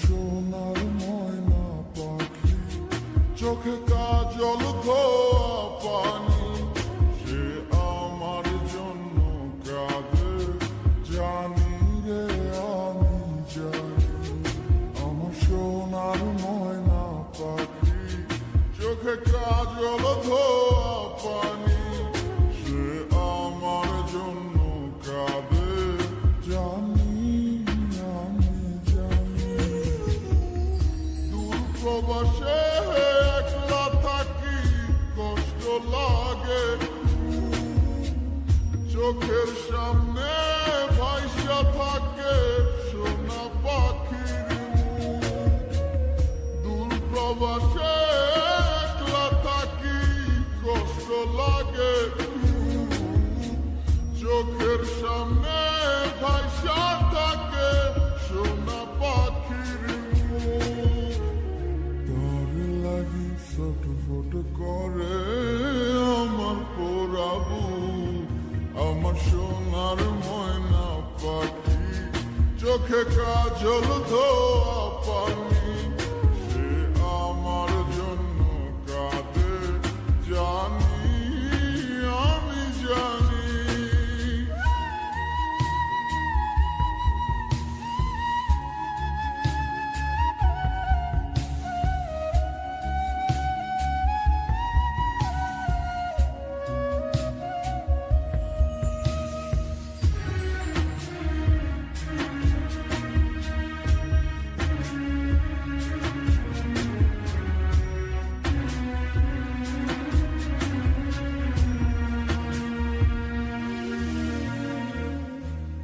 সোনার ময়না পাখি, চোখে কাজল ধোয়া পানি, সে আমার জন্য কাঁদে জানি রে আমি জানি। আমার সোনার ময়না পাখি, চোখে কাজল ধোয়া পানি, সে আমার জন্য কাঁদে জানি আমি জানি। দূর প্রবাসে একলা থাকি, কষ্ট লাগে, চোখের সামনে ভাইসা থাকে সোনা পাখির মুখ। দূর প্রবাসে একলা থাকি, কষ্ট লাগে, চোখের সামনে ভাইসা থাকে সোনা পাখির মুখ। তোর লাগি ছটফট করে আমার পোড়াবু, আমার সোনার ময়না পাখি, চোখে কাজল ধোয়া পানি, সে আমার জন্য কাঁদে জানি আমি জানি।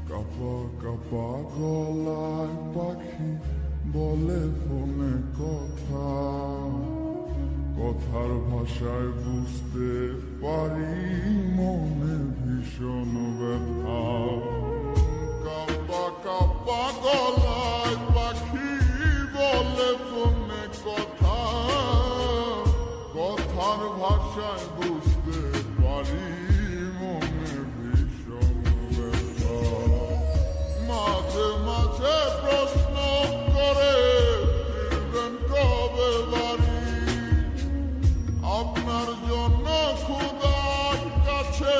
কাপা কাপা গলায় পাখি বলে ফোনে কথা, কথার ভাষায় বুঝতে পারি মনে ভীষণ ব্যথা। কাপা কাপা গলায় পাখি বলে ফোনে কথা, কথার ভাষায় বুঝতে পারি মনে ভীষণ ব্যথা। মাঝে মাঝে প্রশ্ন করে ফিরবেন কবে বাড়ি, আপনার জন্য খোদার কাছে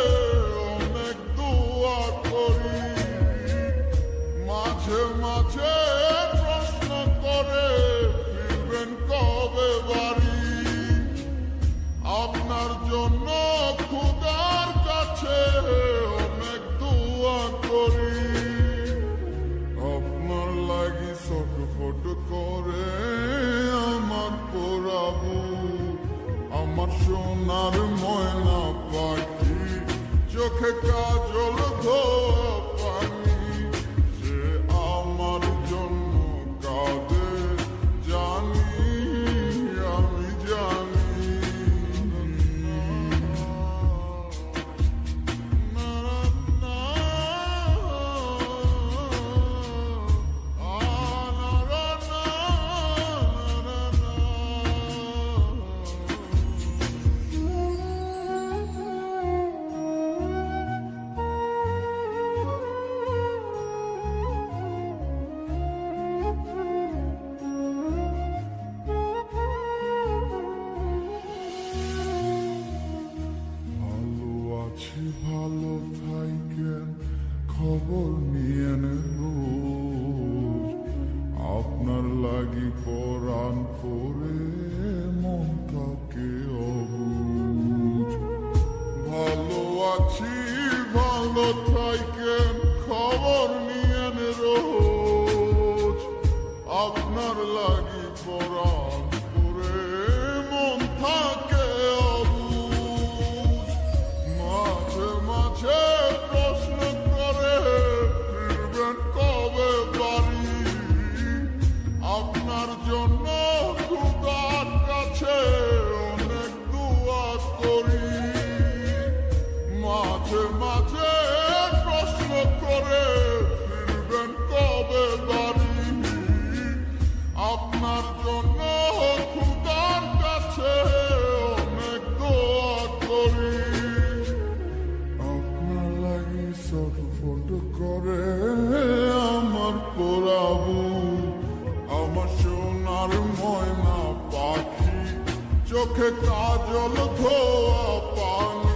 অনেক দোয়া করি। মাঝে মাঝে প্রশ্ন করে ফিরবেন কবে বাড়ি, আপনার জন্য খোদার কাছে অনেক দোয়া করি। আপনার লাগি ছটফট করে আমার পোড়াবু, আমার সোনার ময়না পাখি, চোখে কাজল ধোয়া পানি, সে আমার জন্য কাঁদে জানি আমি জানি। ভালো থাকেন, খবর নিয়েন রোজ, আপনার লাগি পরাণ করে মন থাকে অবুঝ। ভালো আছি ভালো থাকেন, খবর নিয়েন রোজ, আপনার লাগি পরাণ করে মন থাকে অবুঝ। মাঝে মাঝে প্রশ্ন করে ফিরবেন কবে বাড়ি, আপনার জন্য খোদার কাছে অনেক দোয়া করি। মাঝে মাঝে চোখে কাজল ধোয়া পানি